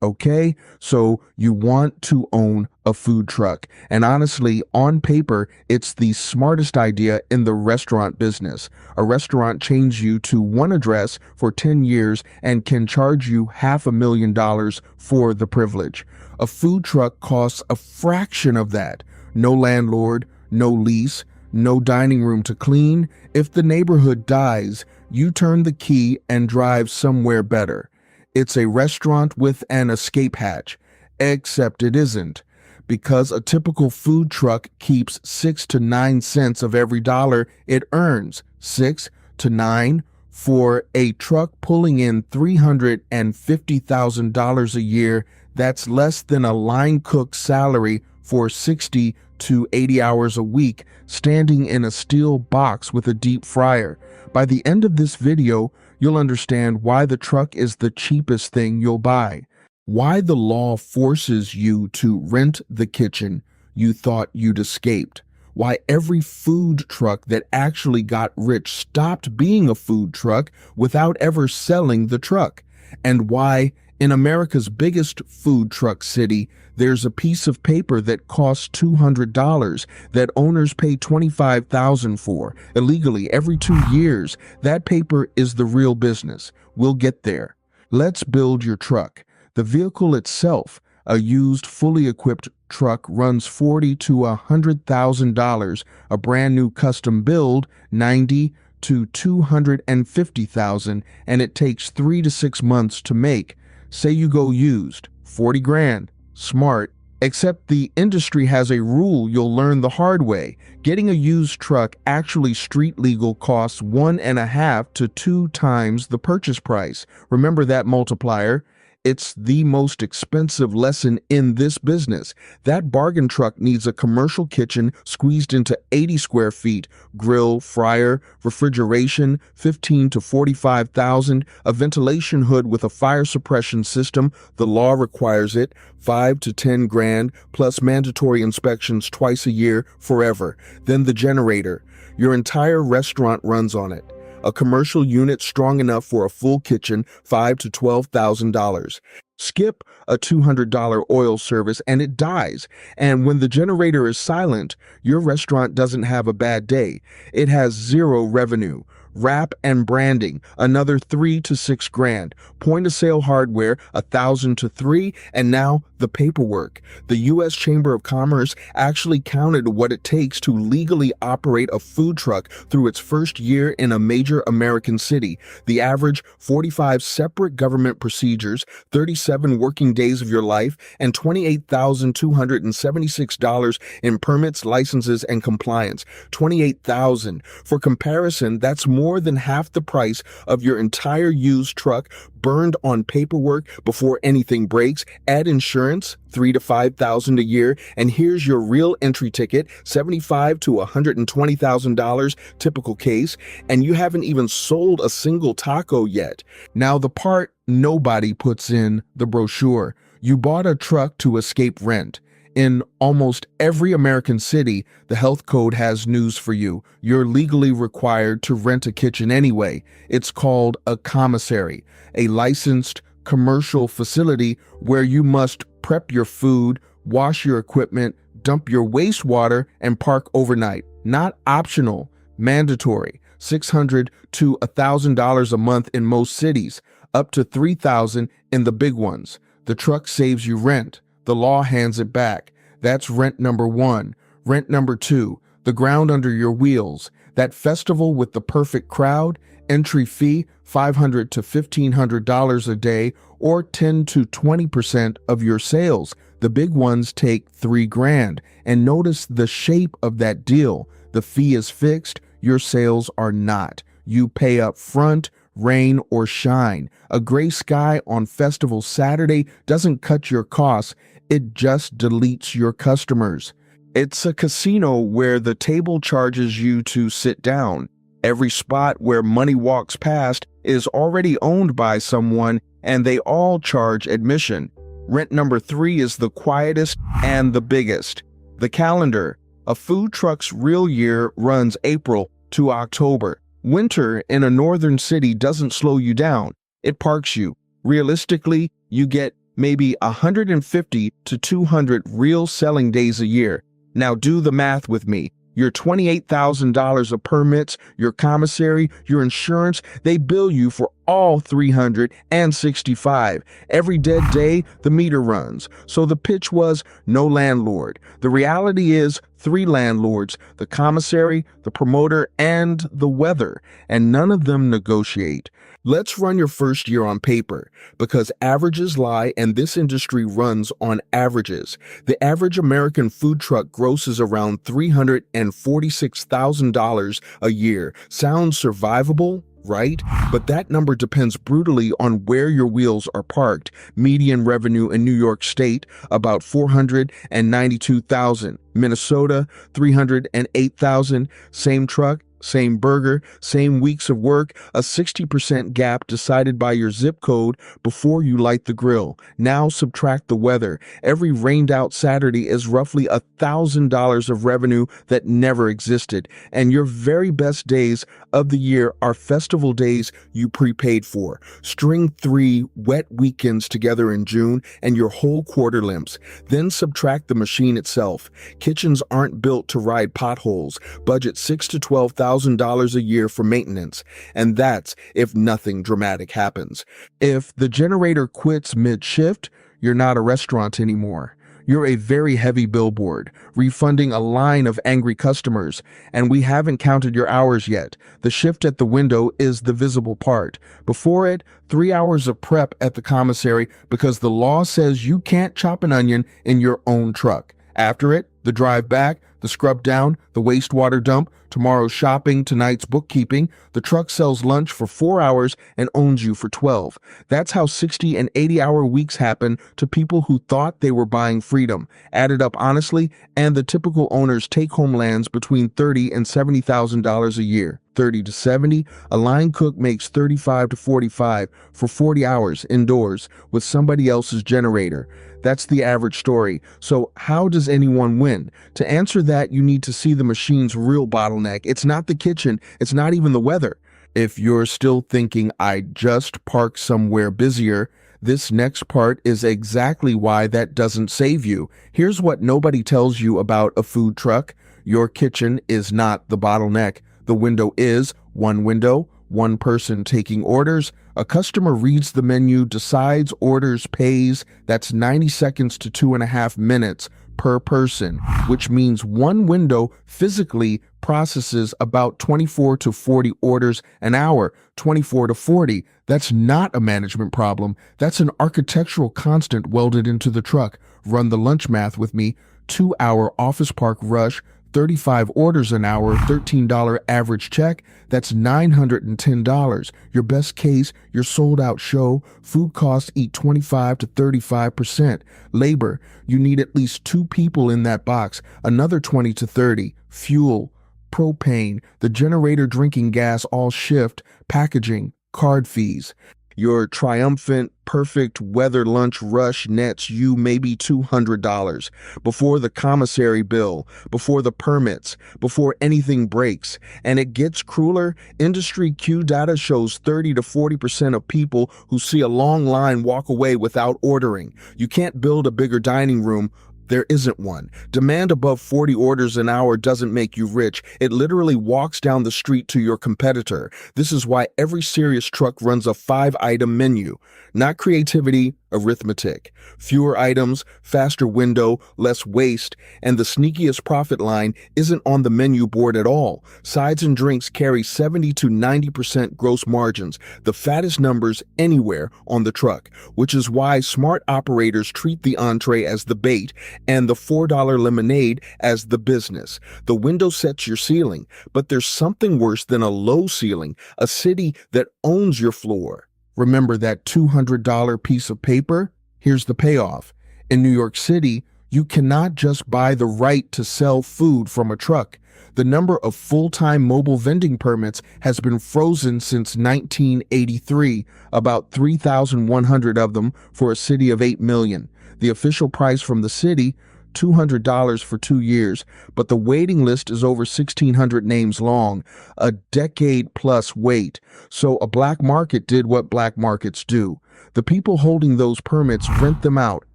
Okay, so you want to own a food truck. And honestly, on paper, it's the smartest idea in the restaurant business. A restaurant chains you to one address for 10 years and can charge you $500,000 for the privilege. A food truck costs a fraction of that. No landlord, no lease, no dining room to clean. If the neighborhood dies, you turn the key and drive somewhere better. It's a restaurant with an escape hatch, except it isn't, because a typical food truck keeps 6 to 9 cents of every dollar it earns. 6 to 9 for a truck pulling in $350,000 a year. That's less than a line cook's salary for 60 to 80 hours a week, standing in a steel box with a deep fryer. By the end of this video, you'll understand why the truck is the cheapest thing you'll buy, why the law forces you to rent the kitchen you thought you'd escaped, why every food truck that actually got rich stopped being a food truck without ever selling the truck, and why in America's biggest food truck city, there's a piece of paper that costs $200 that owners pay $25,000 for illegally every 2 years. That paper is the real business. We'll get there. Let's build your truck. The vehicle itself, a used, fully equipped truck, runs $40,000 to $100,000. A brand new custom build, $90,000 to $250,000, and it takes 3 to 6 months to make. Say you go used, 40 grand. Smart, except the industry has a rule you'll learn the hard way. Getting a used truck actually street legal costs 1.5 to 2 times the purchase price. Remember that multiplier. It's the most expensive lesson in this business. That bargain truck needs a commercial kitchen squeezed into 80 square feet, grill, fryer, refrigeration, 15 to 45,000, a ventilation hood with a fire suppression system. The law requires it, 5 to 10 grand, plus mandatory inspections twice a year, forever. Then the generator. Your entire restaurant runs on it. A commercial unit strong enough for a full kitchen, $5,000 to $12,000. Skip a $200 oil service and it dies. And when the generator is silent, your restaurant doesn't have a bad day. It has zero revenue. Wrap and branding, another 3 to 6 grand. Point of sale hardware, 1,000 to 3, and now the paperwork. The U.S. Chamber of Commerce actually counted what it takes to legally operate a food truck through its first year in a major American city. The average, 45 separate government procedures, 37 working days of your life, and $28,276 in permits, licenses, and compliance. $28,000. For comparison, that's more than half the price of your entire used truck, burned on paperwork before anything breaks. Add insurance, $3,000 to $5,000 a year, and here's your real entry ticket, $75,000 to $120,000, typical case, and you haven't even sold a single taco yet. Now the part nobody puts in the brochure. You bought a truck to escape rent. In almost every American city, the health code has news for you. You're legally required to rent a kitchen anyway. It's called a commissary, a licensed commercial facility where you must prep your food, wash your equipment, dump your wastewater, and park overnight. Not optional, mandatory. $600 to $1,000 a month in most cities, up to $3,000 in the big ones. The truck saves you rent. The law hands it back. That's rent number 1. Rent number 2, the ground under your wheels. That festival with the perfect crowd, entry fee, $500 to $1,500 a day, or 10 to 20% of your sales. The big ones take 3 grand. And notice the shape of that deal. The fee is fixed, your sales are not. You pay up front, rain or shine. A gray sky on festival Saturday doesn't cut your costs. It just deletes your customers. It's a casino where the table charges you to sit down. Every spot where money walks past is already owned by someone, and they all charge admission. Rent number 3 is the quietest and the biggest. The calendar. A food truck's real year runs April to October. Winter in a northern city doesn't slow you down. It parks you. Realistically, you get maybe 150 to 200 real selling days a year. Now do the math with me. Your $28,000 of permits, your commissary, your insurance, they bill you for all 365. Every dead day, the meter runs. So the pitch was no landlord. The reality is 3 landlords, the commissary, the promoter, and the weather, and none of them negotiate. Let's run your first year on paper, because averages lie and this industry runs on averages. The average American food truck grosses around $346,000 a year. Sounds survivable, right? But that number depends brutally on where your wheels are parked. Median revenue in New York State, about $492,000. Minnesota, $308,000. Same truck, same burger, same weeks of work, a 60% gap decided by your zip code before you light the grill. Now subtract the weather. Every rained out Saturday is roughly $1,000 of revenue that never existed. And your very best days of the year are festival days you prepaid for. String 3 wet weekends together in June and your whole quarter limps. Then subtract the machine itself. Kitchens aren't built to ride potholes. Budget $6,000 to $12,000 a year for maintenance, and that's if nothing dramatic happens. If the generator quits mid-shift, you're not a restaurant anymore. You're a very heavy billboard, refunding a line of angry customers, and we haven't counted your hours yet. The shift at the window is the visible part. Before it, 3 hours of prep at the commissary because the law says you can't chop an onion in your own truck. After it, the drive back, the scrub down, the wastewater dump, tomorrow's shopping, tonight's bookkeeping. The truck sells lunch for 4 hours and owns you for 12. That's how 60 and 80-hour weeks happen to people who thought they were buying freedom. Added up honestly, and the typical owner's take-home lands between $30,000 and $70,000 a year. 30 to 70, a line cook makes 35 to 45 for 40 hours indoors with somebody else's generator. That's the average story. So how does anyone win? To answer that, you need to see the machine's real bottleneck. It's not the kitchen. It's not even the weather. If you're still thinking, I just parked somewhere busier, this next part is exactly why that doesn't save you. Here's what nobody tells you about a food truck. Your kitchen is not the bottleneck. The window is one window, one person taking orders. A customer reads the menu, decides, orders, pays. That's 90 seconds to 2.5 minutes per person, which means one window physically processes about 24 to 40 orders an hour. 24 to 40. That's not a management problem. That's an architectural constant welded into the truck. Run the lunch math with me. 2-hour office park rush, 35 orders an hour, $13 average check, that's $910. Your best case, your sold out show, food costs eat 25 to 35%. Labor, you need at least 2 people in that box, another 20 to 30. Fuel, propane, the generator drinking gas all shift, packaging, card fees. Your triumphant, perfect weather lunch rush nets you maybe $200 before the commissary bill, before the permits, before anything breaks. And it gets crueler. Industry Q data shows 30 to 40% of people who see a long line walk away without ordering. You can't build a bigger dining room. There isn't one. Demand above 40 orders an hour doesn't make you rich. It literally walks down the street to your competitor. This is why every serious truck runs a 5-item menu. Not creativity, arithmetic. Fewer items, faster window, less waste, and the sneakiest profit line isn't on the menu board at all. Sides and drinks carry 70 to 90% gross margins, the fattest numbers anywhere on the truck, which is why smart operators treat the entree as the bait and the $4 lemonade as the business. The window sets your ceiling, but there's something worse than a low ceiling, a city that owns your floor. Remember that $200 piece of paper? Here's the payoff. In New York City, you cannot just buy the right to sell food from a truck. The number of full-time mobile vending permits has been frozen since 1983, about 3,100 of them for a city of 8 million. The official price from the city, $200 for 2 years, but the waiting list is over 1,600 names long, a decade-plus wait. So a black market did what black markets do. The people holding those permits rent them out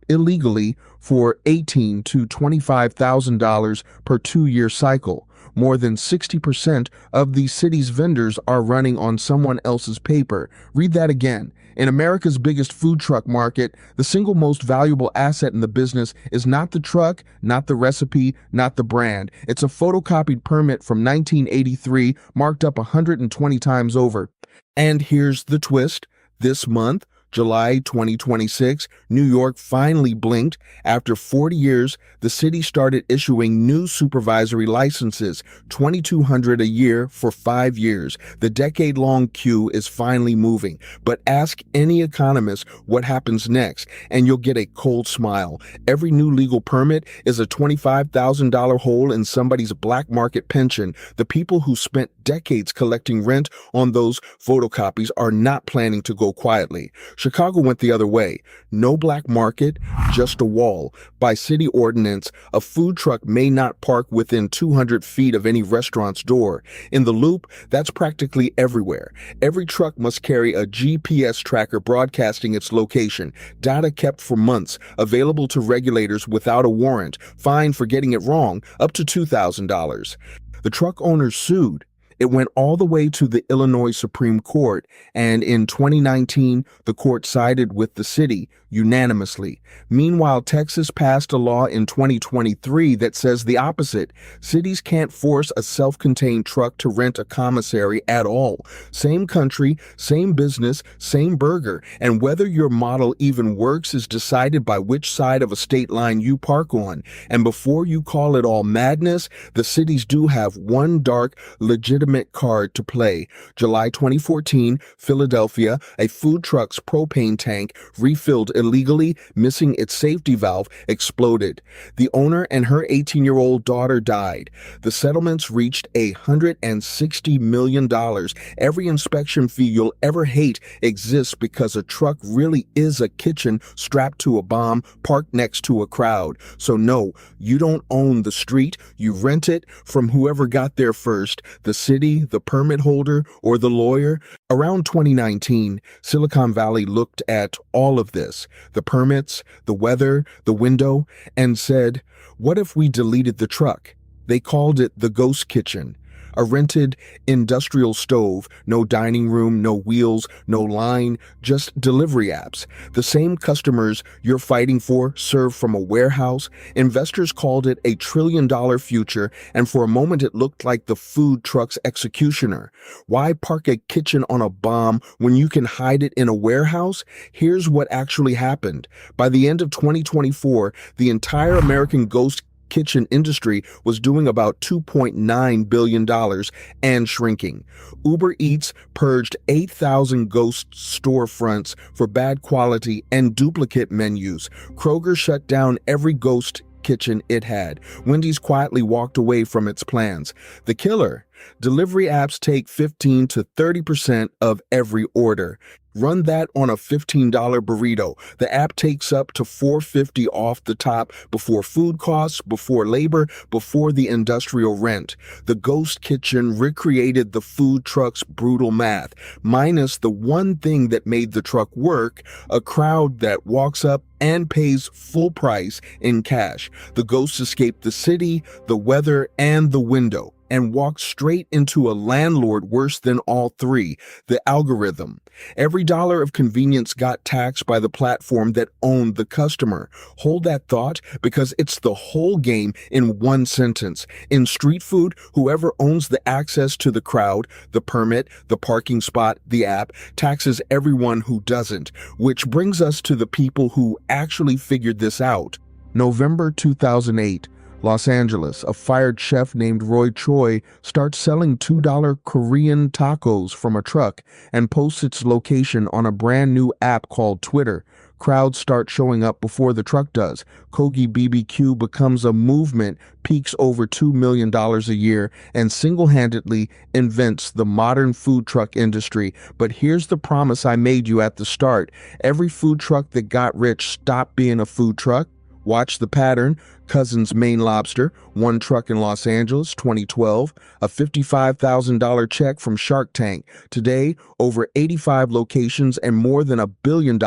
illegally for $18,000 to $25,000 per 2-year cycle. More than 60% of the city's vendors are running on someone else's paper. Read that again. In America's biggest food truck market, the single most valuable asset in the business is not the truck, not the recipe, not the brand. It's a photocopied permit from 1983, marked up 120 times over. And here's the twist. This month, July 2026, New York finally blinked. After 40 years, the city started issuing new supervisory licenses, 2,200 a year for 5 years. The decade-long queue is finally moving. But ask any economist what happens next, and you'll get a cold smile. Every new legal permit is a $25,000 hole in somebody's black market pension. The people who spent decades collecting rent on those photocopies are not planning to go quietly. Chicago went the other way. No black market, just a wall. By city ordinance, a food truck may not park within 200 feet of any restaurant's door. In the Loop, that's practically everywhere. Every truck must carry a GPS tracker broadcasting its location. Data kept for months, available to regulators without a warrant. Fine for getting it wrong, up to $2,000. The truck owners sued. It went all the way to the Illinois Supreme Court, and in 2019, the court sided with the city unanimously. Meanwhile, Texas passed a law in 2023 that says the opposite. Cities can't force a self-contained truck to rent a commissary at all. Same country, same business, same burger, and whether your model even works is decided by which side of a state line you park on. And before you call it all madness, the cities do have one dark, legitimate card to play. July 2014, Philadelphia, a food truck's propane tank refilled illegally, missing its safety valve, exploded. The owner and her 18-year-old daughter died. The settlements reached $160 million. Every inspection fee you'll ever hate exists because a truck really is a kitchen strapped to a bomb parked next to a crowd. So no, you don't own the street. You rent it from whoever got there first, the city, the permit holder, or the lawyer. Around 2019, Silicon Valley looked at all of this, the permits, the weather, the window, and said, what if we deleted the truck? They called it the ghost kitchen. A rented industrial stove, no dining room, no wheels, no line, just delivery apps. The same customers you're fighting for serve from a warehouse. Investors called it a $1 trillion future, and for a moment it looked like the food truck's executioner. Why park a kitchen on a bomb when you can hide it in a warehouse? Here's what actually happened. By the end of 2024, the entire American ghost kitchen industry was doing about $2.9 billion and shrinking. Uber Eats purged 8,000 ghost storefronts for bad quality and duplicate menus. Kroger shut down every ghost kitchen it had. Wendy's quietly walked away from its plans. The killer: delivery apps take 15 to 30% of every order. Run that on a $15 burrito. The app takes up to $4.50 off the top before food costs, before labor, before the industrial rent. The ghost kitchen recreated the food truck's brutal math, minus the one thing that made the truck work: a crowd that walks up and pays full price in cash. The ghosts escaped the city, the weather, and the window, and walked straight into a landlord worse than all three: the algorithm. Every dollar of convenience got taxed by the platform that owned the customer. Hold that thought, because it's the whole game in one sentence. In street food, whoever owns the access to the crowd, the permit, the parking spot, the app, taxes everyone who doesn't. Which brings us to the people who actually figured this out. November 2008. Los Angeles, a fired chef named Roy Choi starts selling $2 Korean tacos from a truck and posts its location on a brand new app called Twitter. Crowds start showing up before the truck does. Kogi BBQ becomes a movement, peaks over $2 million a year, and single-handedly invents the modern food truck industry. But here's the promise I made you at the start. Every food truck that got rich stopped being a food truck. Watch the pattern. Cousins Maine Lobster, one truck in Los Angeles, 2012, a $55,000 check from Shark Tank. Today, over 85 locations and more than $1 billion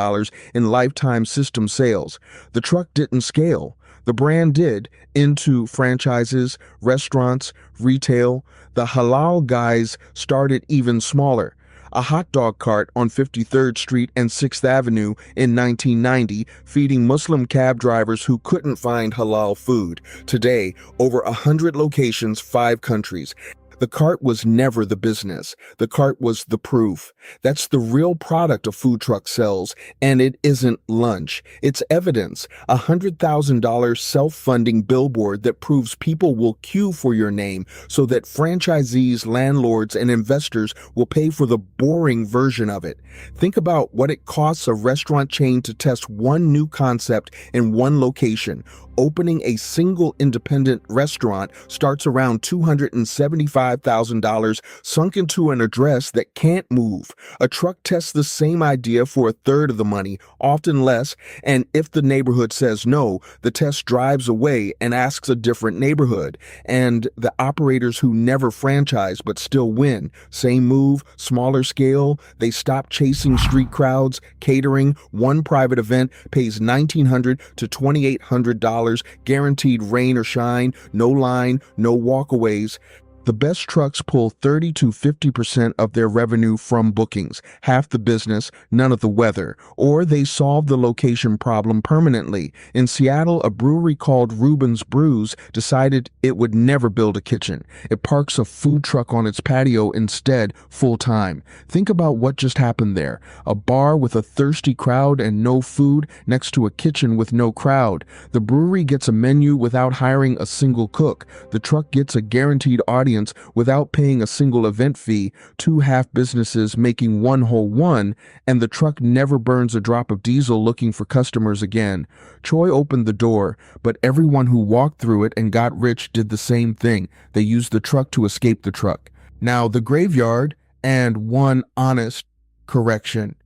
in lifetime system sales. The truck didn't scale. The brand did, into franchises, restaurants, retail. The halal guys started even smaller. A hot dog cart on 53rd Street and 6th Avenue in 1990, feeding Muslim cab drivers who couldn't find halal food. Today, over 100 locations, 5 countries. The cart was never the business. The cart was the proof. That's the real product a food truck sells, and it isn't lunch. It's evidence. A $100,000 self-funding billboard that proves people will queue for your name so that franchisees, landlords, and investors will pay for the boring version of it. Think about what it costs a restaurant chain to test one new concept in one location. Opening a single independent restaurant starts around $275,000 sunk into an address that can't move. A truck tests the same idea for a third of the money, often less, and if the neighborhood says no, the test drives away and asks a different neighborhood. And the operators who never franchise but still win, same move, smaller scale, they stop chasing street crowds, catering, one private event pays $1,900 to $2,800, guaranteed rain or shine, no line, no walkaways. The best trucks pull 30 to 50% of their revenue from bookings, half the business, none of the weather, or they solve the location problem permanently. In Seattle, a brewery called Reuben's Brews decided it would never build a kitchen. It parks a food truck on its patio instead, full time. Think about what just happened there. A bar with a thirsty crowd and no food next to a kitchen with no crowd. The brewery gets a menu without hiring a single cook. The truck gets a guaranteed audience without paying a single event fee, 2 half businesses making one whole one, and the truck never burns a drop of diesel looking for customers again. Troy opened the door, but everyone who walked through it and got rich did the same thing. They used the truck to escape the truck. Now, the graveyard, and one honest correction.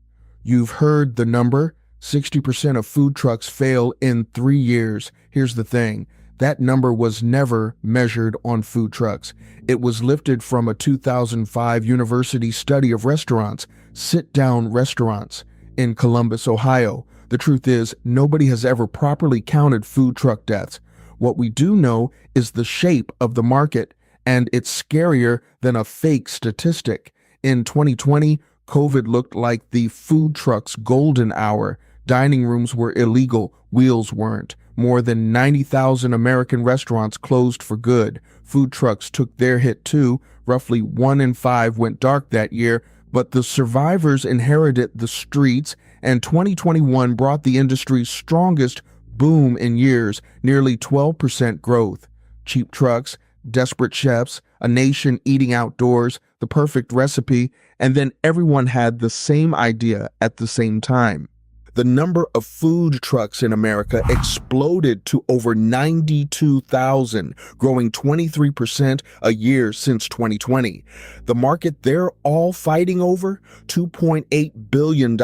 You've heard the number. 60% of food trucks fail in 3 years. Here's the thing. That number was never measured on food trucks. It was lifted from a 2005 university study of restaurants, sit-down restaurants, in Columbus, Ohio. The truth is, nobody has ever properly counted food truck deaths. What we do know is the shape of the market, and it's scarier than a fake statistic. In 2020, COVID looked like the food truck's golden hour. Dining rooms were illegal, wheels weren't. More than 90,000 American restaurants closed for good. Food trucks took their hit too. Roughly 1 in 5 went dark that year, but the survivors inherited the streets, and 2021 brought the industry's strongest boom in years, nearly 12% growth. Cheap trucks, desperate chefs, a nation eating outdoors, the perfect recipe, and then everyone had the same idea at the same time. The number of food trucks in America exploded to over 92,000, growing 23% a year since 2020. The market they're all fighting over, $2.8 billion,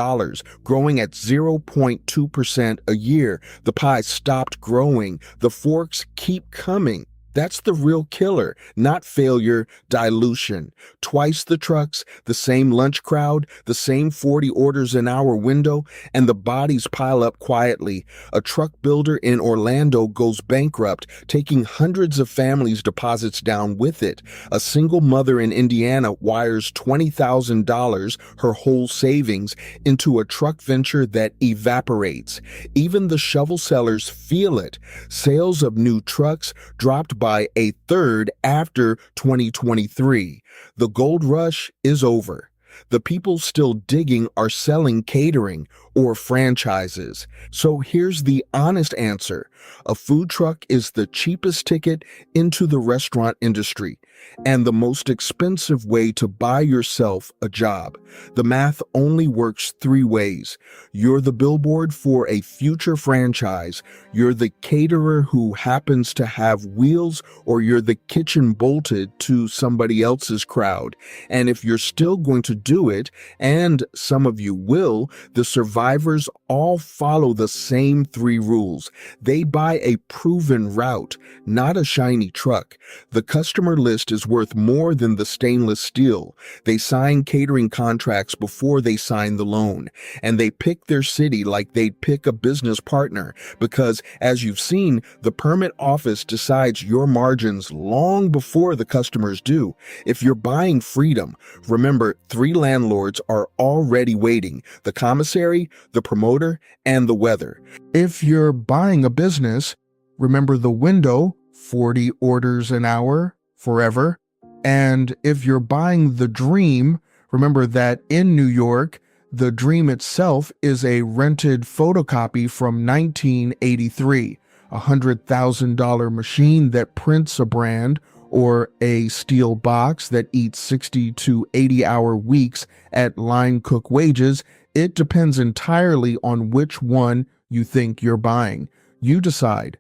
growing at 0.2% a year. The pie stopped growing. The forks keep coming. That's the real killer, not failure, dilution. Twice the trucks, the same lunch crowd, the same 40 orders an hour window, and the bodies pile up quietly. A truck builder in Orlando goes bankrupt, taking hundreds of families' deposits down with it. A single mother in Indiana wires $20,000, her whole savings, into a truck venture that evaporates. Even the shovel sellers feel it. Sales of new trucks dropped by a third after 2023. The gold rush is over. The people still digging are selling catering or franchises. So here's the honest answer. A food truck is the cheapest ticket into the restaurant industry and the most expensive way to buy yourself a job. The math only works 3 ways. You're the billboard for a future franchise, you're the caterer who happens to have wheels, or you're the kitchen bolted to somebody else's crowd. And if you're still going to do it, and some of you will, the survival survivors all follow the same 3 rules. They buy a proven route, not a shiny truck. The customer list is worth more than the stainless steel. They sign catering contracts before they sign the loan. And they pick their city like they'd pick a business partner, because, as you've seen, the permit office decides your margins long before the customers do. If you're buying freedom, remember 3 landlords are already waiting: the commissary, the promoter, and the weather. If you're buying a business, remember the window, 40 orders an hour, forever. And if you're buying the dream, remember that in New York, the dream itself is a rented photocopy from 1983, a $100,000 machine that prints a brand, or a steel box that eats 60 to 80-hour weeks at line cook wages. It depends entirely on which one you think you're buying. You decide.